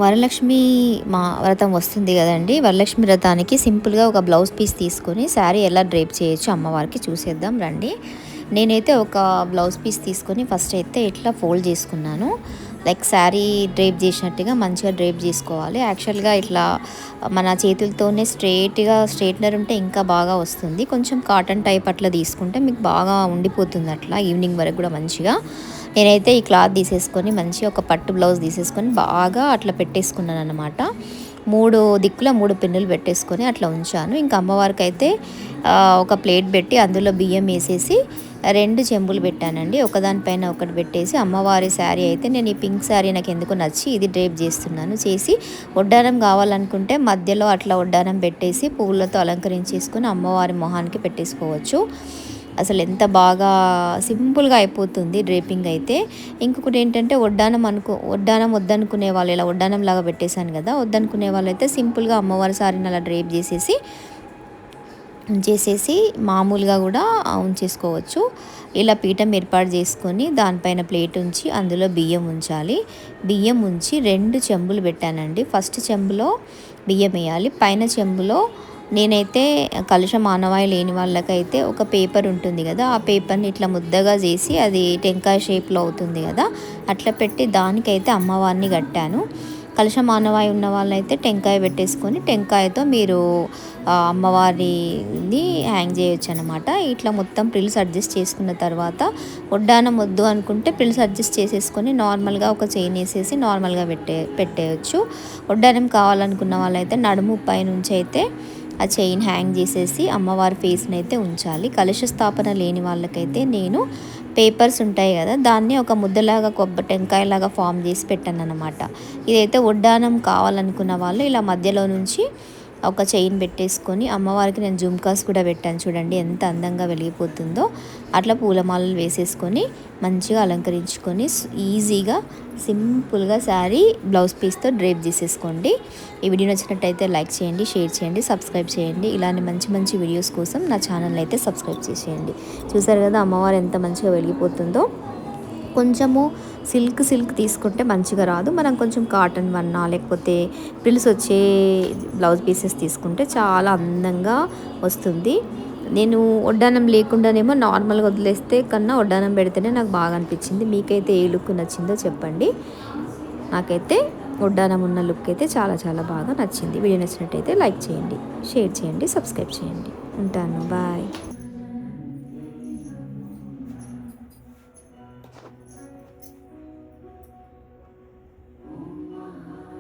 వరలక్ష్మి వ్రతం వస్తుంది కదండి. వరలక్ష్మి వ్రతానికి సింపుల్గా ఒక బ్లౌజ్ పీస్ తీసుకొని శారీ ఎలా డ్రేప్ చేయొచ్చు అమ్మవారికి చూసేద్దాం రండి. నేనైతే ఒక బ్లౌజ్ పీస్ తీసుకొని ఫస్ట్ అయితే ఇట్లా ఫోల్డ్ చేసుకున్నాను. లైక్ శారీ డ్రేప్ చేసినట్టుగా మంచిగా డ్రేప్ చేసుకోవాలి. యాక్చువల్గా ఇట్లా మన చేతులతోనే స్ట్రైట్నర్ ఉంటే ఇంకా బాగా వస్తుంది. కొంచెం కాటన్ టైప్ అట్లా తీసుకుంటే మీకు బాగా ఉండిపోతుంది అట్లా ఈవినింగ్ వరకు కూడా మంచిగా. నేనైతే ఈ క్లాత్ తీసేసుకొని మంచిగా ఒక పట్టు బ్లౌజ్ తీసేసుకొని బాగా అట్లా పెట్టేసుకున్నాను అనమాట. 3 దిక్కుల 3 పిన్నులు పెట్టేసుకొని అట్లా ఉంచాను. ఇంకా అమ్మవారికి అయితే ఒక ప్లేట్ పెట్టి అందులో బియ్యం వేసేసి 2 చెంబులు పెట్టానండి. ఒకదానిపైన ఒకటి పెట్టేసి అమ్మవారి శారీ అయితే నేను ఈ పింక్ శారీ నాకు ఎందుకు నచ్చి ఇది డ్రేప్ చేస్తున్నాను. చేసి వడ్డానం కావాలనుకుంటే మధ్యలో అట్లా వడ్డానం పెట్టేసి పువ్వులతో అలంకరించేసుకొని అమ్మవారి మొహానికి పెట్టేసుకోవచ్చు. అసలు ఎంత బాగా సింపుల్గా అయిపోతుంది డ్రేపింగ్ అయితే. ఇంకొకటి ఏంటంటే వడ్డానం వద్దనుకునే వాళ్ళు, ఇలా వడ్డానం లాగా పెట్టేశాను కదా, వద్దనుకునే వాళ్ళు అయితే సింపుల్గా అమ్మవారి సారీని అలా డ్రేప్ ఉంచేసేసి మామూలుగా కూడా ఉంచేసుకోవచ్చు. ఇలా పీఠం ఏర్పాటు చేసుకొని దానిపైన ప్లేట్ ఉంచి అందులో బియ్యం ఉంచాలి. బియ్యం ఉంచి 2 చెంబులు పెట్టానండి. ఫస్ట్ చెంబులో బియ్యం వేయాలి. పైన చెంబులో నేనైతే కలుషం ఆనవాయి లేని వాళ్ళకైతే ఒక పేపర్ ఉంటుంది కదా, ఆ పేపర్ని ఇట్లా ముద్దగా చేసి అది టెంకాయ షేప్లో అవుతుంది కదా, అట్లా పెట్టి దానికైతే అమ్మవారిని కట్టాను. కలుషం ఆనవాయి ఉన్న వాళ్ళైతే టెంకాయ పెట్టేసుకొని టెంకాయతో మీరు అమ్మవారిని హ్యాంగ్ చేయొచ్చు అనమాట. ఇట్లా మొత్తం ప్రిల్స్ అడ్జస్ట్ చేసుకున్న తర్వాత వడ్డానం వద్దు అనుకుంటే ప్రిల్స్ అడ్జస్ట్ చేసేసుకొని నార్మల్గా ఒక చైన్ వేసేసి నార్మల్గా పెట్టేయచ్చు. వడ్డానం కావాలనుకున్న వాళ్ళైతే నడుము పైనుంచి అయితే ఆ చైన్ హ్యాంగ్ చేసేసి అమ్మవారి ఫేస్ని అయితే ఉంచాలి. కలశ స్థాపన లేని వాళ్ళకైతే నేను పేపర్స్ ఉంటాయి కదా, దాన్ని ఒక ముద్దలాగా టెంకాయలాగా ఫామ్ చేసి పెట్టాను అనమాట. ఇదైతే వడ్డానం కావాలనుకున్న వాళ్ళు ఇలా మధ్యలో నుంచి ఒక చైన్ పెట్టేసుకొని అమ్మవారికి నేను జుమ్కాస్ కూడా పెట్టాను చూడండి ఎంత అందంగా వెలిగిపోతుందో. అట్లా పూలమాలలు వేసేసుకొని మంచిగా అలంకరించుకొని ఈజీగా సింపుల్గా శారీ బ్లౌజ్ పీస్తో డ్రేప్ చేసేసుకోండి. ఈ వీడియో నచ్చినట్టయితే లైక్ చేయండి, షేర్ చేయండి, సబ్స్క్రైబ్ చేయండి. ఇలాంటి మంచి మంచి వీడియోస్ కోసం నా ఛానల్ అయితే సబ్స్క్రైబ్ చేసేయండి. చూసారు కదా అమ్మవారు ఎంత మంచిగా వెలిగిపోతుందో. కొంచెము సిల్క్ తీసుకుంటే మంచిగా రాదు. మనం కొంచెం కాటన్ వన్నా లేకపోతే ప్రిల్స్ వచ్చే బ్లౌజ్ పీసెస్ తీసుకుంటే చాలా అందంగా వస్తుంది. నేను వడ్డానం లేకుండానేమో నార్మల్గా వదిలేస్తే కన్నా వడ్డానం పెడితేనే నాకు బాగా అనిపించింది. మీకైతే ఏ లుక్ నచ్చిందో చెప్పండి. నాకైతే వడ్డానం ఉన్న లుక్ అయితే చాలా చాలా బాగా నచ్చింది. వీడియో నచ్చినట్టయితే లైక్ చేయండి, షేర్ చేయండి, సబ్స్క్రైబ్ చేయండి. ఉంటాను, బాయ్.